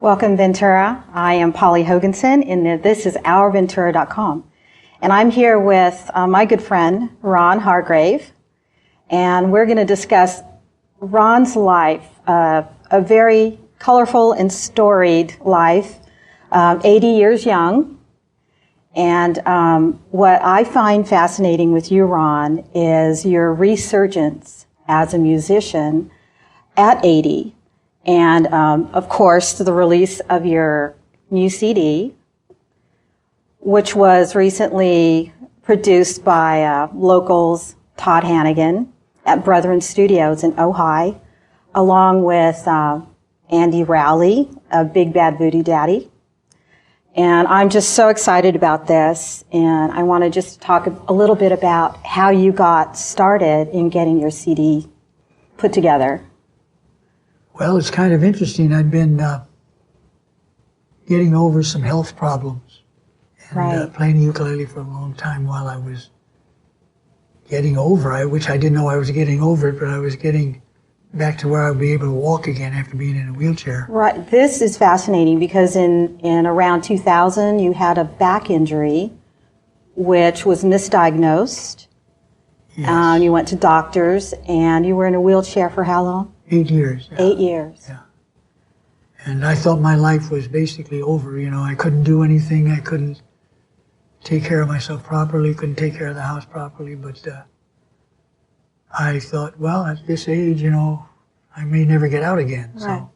Welcome, Ventura. I am Polly Hoganson, and this is OurVentura.com. And I'm here with my good friend, Ron Hargrave, and we're going to discuss Ron's life, a very colorful and storied life, 80 years young. And what I find fascinating with you, Ron, is your resurgence as a musician at 80. And, of course, the release of your new CD, which was recently produced by locals Todd Hannigan at Brethren Studios in Ojai, along with Andy Rowley of Big Bad Voodoo Daddy. And I'm just so excited about this, and I want to just talk a little bit about how you got started in getting your CD put together. Well, it's kind of interesting. I've been getting over some health problems and playing the ukulele for a long time while I was getting over it, which I didn't know I was getting over it, but I was getting back to where I would be able to walk again after being in a wheelchair. Right. This is fascinating because in around 2000, you had a back injury, which was misdiagnosed. Yes. You went to doctors, and you were in a wheelchair for how long? 8 years. Yeah. 8 years. Yeah. And I thought my life was basically over. You know, I couldn't do anything. I couldn't take care of myself properly, couldn't take care of the house properly. But I thought, well, at this age, you know, I may never get out again. Right.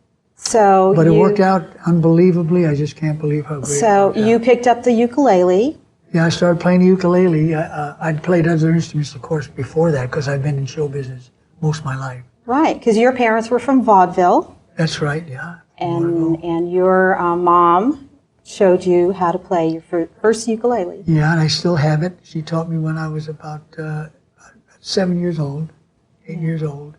But it worked out unbelievably. I just can't believe how great it worked out. You picked up the ukulele. Yeah, I started playing the ukulele. I'd played other instruments, of course, before that because I've been in show business most of my life. Right, because your parents were from vaudeville. That's right, yeah. And your mom showed you how to play your first ukulele. Yeah, and I still have it. She taught me when I was about 7 years old, 8 years old,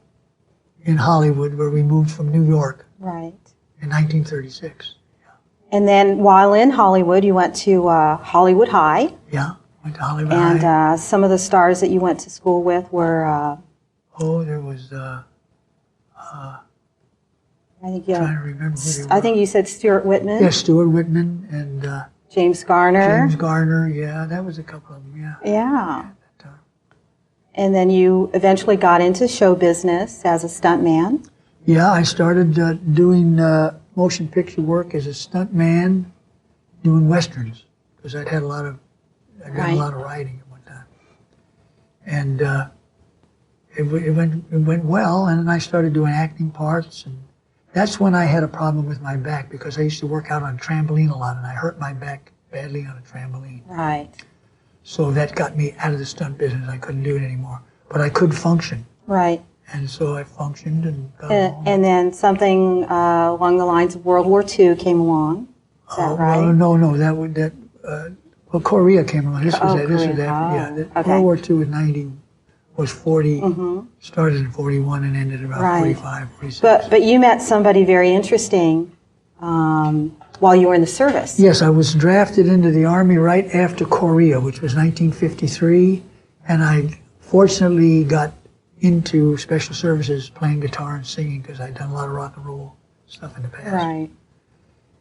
in Hollywood, where we moved from New York. Right. In 1936. Yeah. And then while in Hollywood, you went to Hollywood High. Yeah, went to Hollywood High. And some of the stars that you went to school with were... there was... I'm trying to remember who they were. I think you said Stuart Whitman. Yeah, Stuart Whitman and James Garner. James Garner, yeah, that was a couple of them, yeah. Yeah. And then you eventually got into show business as a stuntman. Yeah, I started doing motion picture work as a stuntman, doing westerns, because I'd done a lot of writing at one time. And it went well, and then I started doing acting parts, and that's when I had a problem with my back because I used to work out on a trampoline a lot, and I hurt my back badly on a trampoline. Right. So that got me out of the stunt business. I couldn't do it anymore, but I could function. Right. And so I functioned and got along. And then something along the lines of World War II came along. Is that right? Well, Korea came along. This was that. Oh, Yeah. okay. World War II was 40, started in 41 and ended about 45, 46. But you met somebody very interesting while you were in the service. Yes, I was drafted into the Army right after Korea, which was 1953, and I fortunately got into special services playing guitar and singing because I'd done a lot of rock and roll stuff in the past. Right.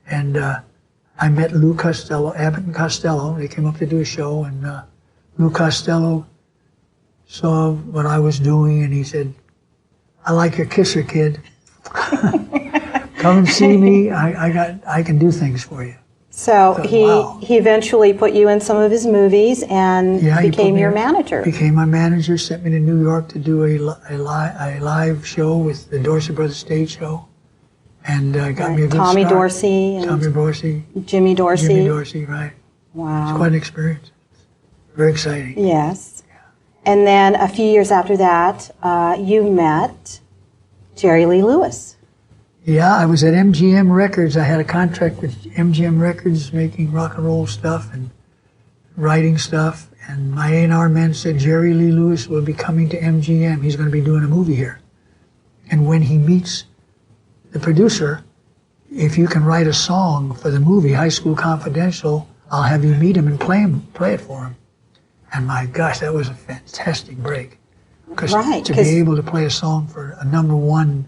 And I met Lou Costello, Abbott and Costello. They came up to do a show, and Lou Costello saw what I was doing, and he said, "I like your kisser, kid. Come and see me. I can do things for you." So he eventually put you in some of his movies and became your manager. Became my manager. Sent me to New York to do a live show with the Dorsey Brothers stage show, and got me a good Tommy start. Dorsey and Tommy Dorsey, Jimmy Dorsey. Jimmy Dorsey, right? Wow. It's quite an experience. Very exciting. Yes. And then a few years after that, you met Jerry Lee Lewis. Yeah, I was at MGM Records. I had a contract with MGM Records making rock and roll stuff and writing stuff. And my A&R man said, Jerry Lee Lewis will be coming to MGM. He's going to be doing a movie here. And when he meets the producer, if you can write a song for the movie, High School Confidential, I'll have you meet him and play it for him. And my gosh, that was a fantastic break. Because to be able to play a song for a #1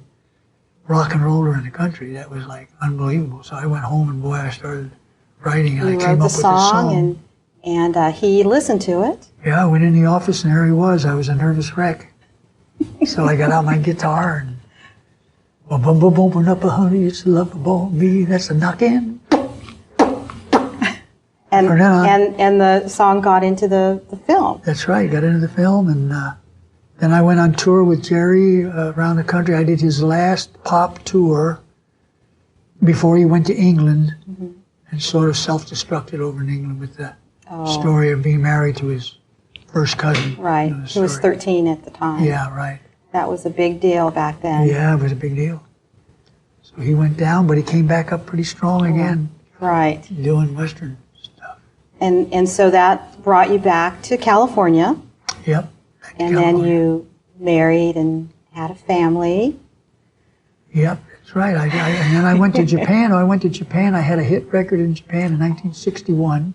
rock and roller in the country. That was like unbelievable. So I went home and boy, I started writing and You I came wrote up the with this song. and he listened to it. Yeah, I went in the office and there he was. I was a nervous wreck. So I got out my guitar and bum bum bum bum up a honey, it's the love about me. That's a knock-in. And the song got into the film. That's right, got into the film, and then I went on tour with Jerry around the country. I did his last pop tour before he went to England, and sort of self-destructed over in England with the story of being married to his first cousin. Right, he was 13 at the time. Yeah, right. That was a big deal back then. Yeah, it was a big deal. So he went down, but he came back up pretty strong again. Right. Doing Western stuff. And so that brought you back to California. Yep. And then you married and had a family. Yep, that's right. And then I went to Japan. I had a hit record in Japan in 1961.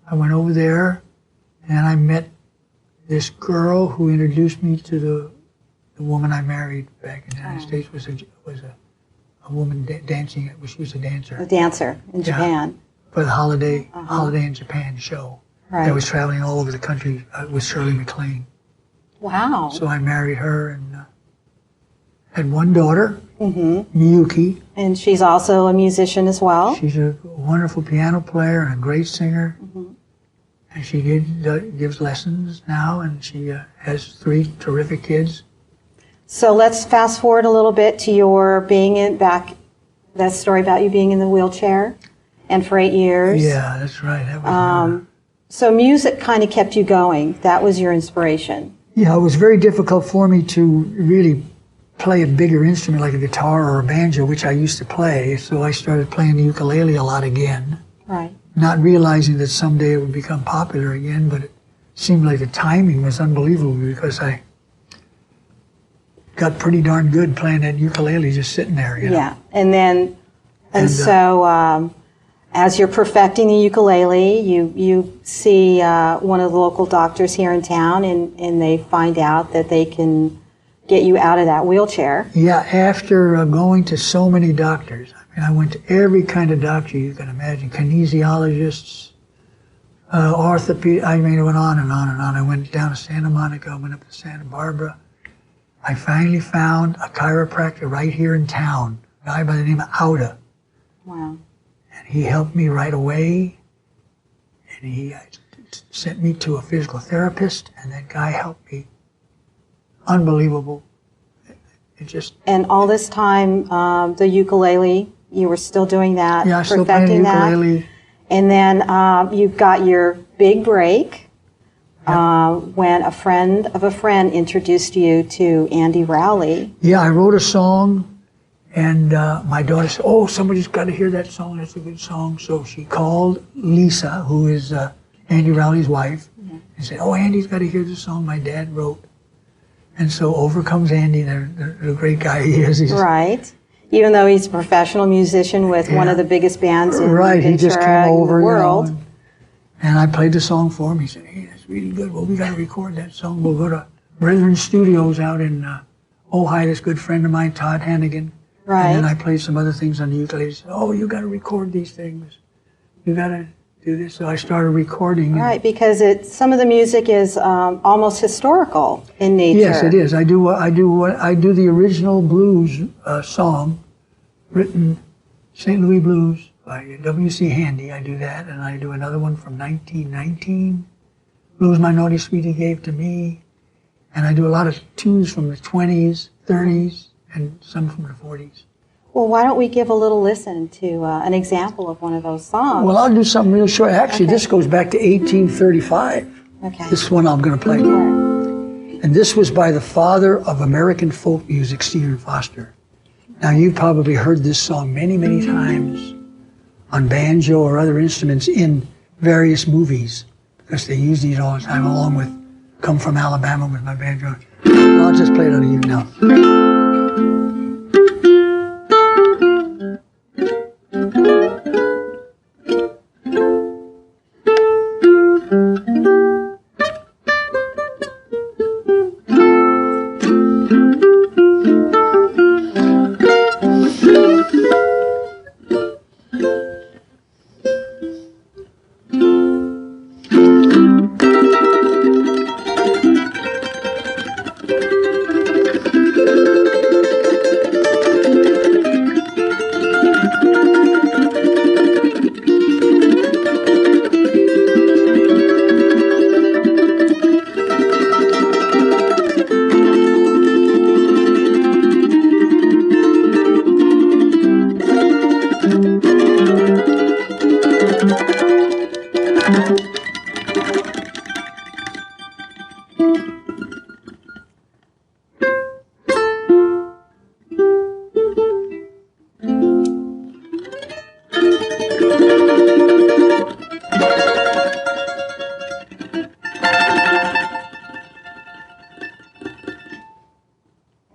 I went over there, and I met this girl who introduced me to the woman I married back in the United States. Was a woman dancing. She was a dancer. A dancer in Japan. For the Holiday in Japan show. Right. I was traveling all over the country with Shirley MacLaine. Wow. So I married her and had one daughter, Miyuki. And she's also a musician as well. She's a wonderful piano player and a great singer. And she gives lessons now, and she has 3 terrific kids. So let's fast forward a little bit to your being that story about you being in the wheelchair, and for 8 years. Yeah, that's right. That was so music kind of kept you going. That was your inspiration. Yeah, it was very difficult for me to really play a bigger instrument like a guitar or a banjo, which I used to play. So I started playing the ukulele a lot again. Right. Not realizing that someday it would become popular again, but it seemed like the timing was unbelievable because I got pretty darn good playing that ukulele just sitting there. You know? Yeah, and so as you're perfecting the ukulele, you see one of the local doctors here in town, and they find out that they can get you out of that wheelchair. Yeah, after going to so many doctors. I mean, I went to every kind of doctor you can imagine, kinesiologists, orthopedic, I mean, it went on and on and on. I went down to Santa Monica, I went up to Santa Barbara. I finally found a chiropractor right here in town, a guy by the name of Auda. Wow. And he helped me right away, and he sent me to a physical therapist, and that guy helped me. Unbelievable. It just... And all this time, the ukulele, you were still doing that, yeah, still perfecting playing the ukulele. And then you got your big break when a friend of a friend introduced you to Andy Rowley. Yeah, I wrote a song, and my daughter said, "Oh, somebody's got to hear that song. That's a good song." So she called Lisa, who is Andy Rowley's wife, and said, "Oh, Andy's got to hear the song my dad wrote." And so over comes Andy, the great guy he is. He's, right. Even though he's a professional musician with one of the biggest bands in Ventura, he just came over, in the world. You know, and I played the song for him. He said, "Hey, that's really good. Well, we got to record that song. We'll go to Brethren Studios out in Ojai, this good friend of mine, Todd Hannigan." Right. And then I played some other things on the ukulele. He said, "Oh, you got to record these things. You got to do this." So I started recording. Right, because some of the music is almost historical in nature. Yes, it is. I do the original blues song, written St. Louis Blues by W.C. Handy. I do that, and I do another one from 1919, Blues My Naughty Sweetie Gave to Me, and I do a lot of tunes from the 20s, 30s, and some from the 40s. Well, why don't we give a little listen to an example of one of those songs? Well, I'll do something real short. Actually, this goes back to 1835. Okay. This one I'm going to play. And this was by the father of American folk music, Stephen Foster. Now, you've probably heard this song many, many times on banjo or other instruments in various movies, because they use these all the time, along with Come From Alabama with my banjo. Well, I'll just play it on you now.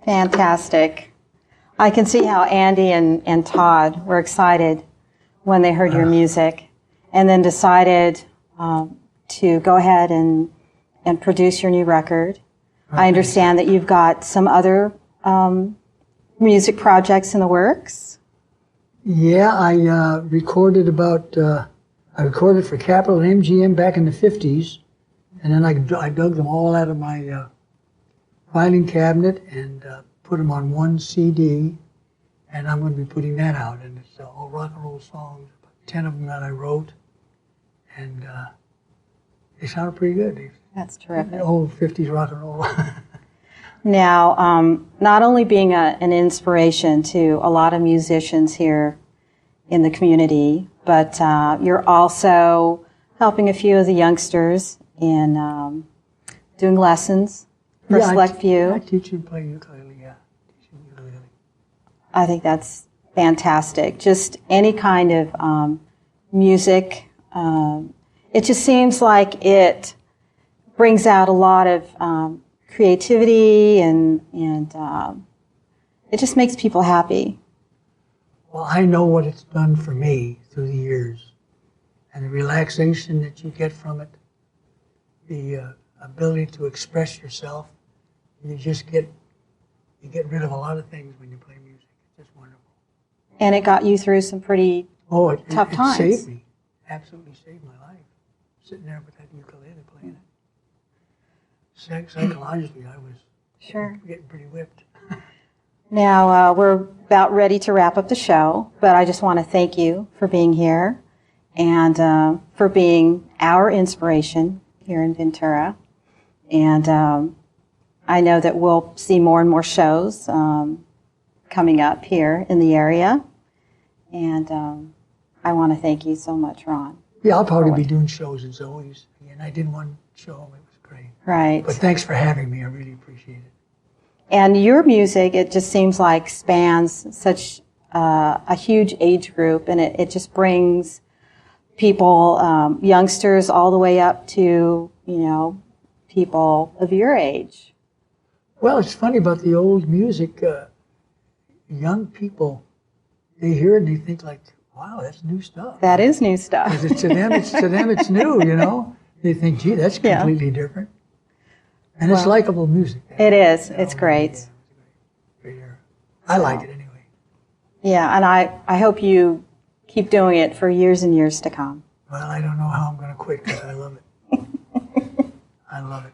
Fantastic. I can see how Andy and Todd were excited when they heard your music and then decided to go ahead and produce your new record. I understand that you've got some other music projects in the works. Yeah, I recorded I recorded for Capital and MGM back in the 50s, and then I dug them all out of my filing cabinet and put them on one CD, and I'm going to be putting that out. And it's all rock and roll songs, 10 of them that I wrote, and they sound pretty good. That's terrific. Old 50s rock and roll. Now, not only being an inspiration to a lot of musicians here in the community, but you're also helping a few of the youngsters in doing lessons for a select few. I teach and play ukulele, yeah. I think that's fantastic. Just any kind of music. It just seems like it brings out a lot of creativity and it just makes people happy. Well, I know what it's done for me through the years, and the relaxation that you get from it, the ability to express yourself. You get rid of a lot of things when you play music. It's just wonderful. And it got you through some pretty tough times. It saved me. Absolutely saved my life. Sitting there with that ukulele playing it. Psychologically, I was getting pretty whipped. Now, we're about ready to wrap up the show, but I just want to thank you for being here and for being our inspiration here in Ventura. And I know that we'll see more and more shows coming up here in the area. And I want to thank you so much, Ron. Yeah, I'll probably be doing shows at Zoe's. And I did one show. It was great. Right. But thanks for having me. I really appreciate it. And your music, it just seems like spans such a huge age group, and it just brings people, youngsters, all the way up to, people of your age. Well, it's funny about the old music. Young people, they hear it and they think like, wow, that's new stuff. That is new stuff. To them, it's new, They think, gee, that's completely different. And it's likable music. It is. It's great. I like it anyway. Yeah, and I hope you keep doing it for years and years to come. Well, I don't know how I'm going to quit because I love it. I love it.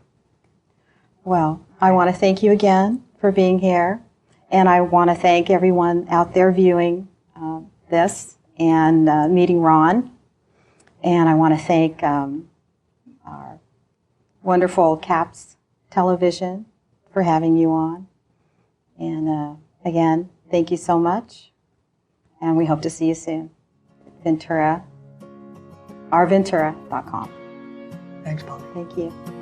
Well, I want to thank you again for being here. And I want to thank everyone out there viewing this and meeting Ron. And I want to thank our wonderful CAPS Television for having you on. And again, thank you so much. And we hope to see you soon. Ventura, OurVentura.com. Thanks, Polly. Thank you.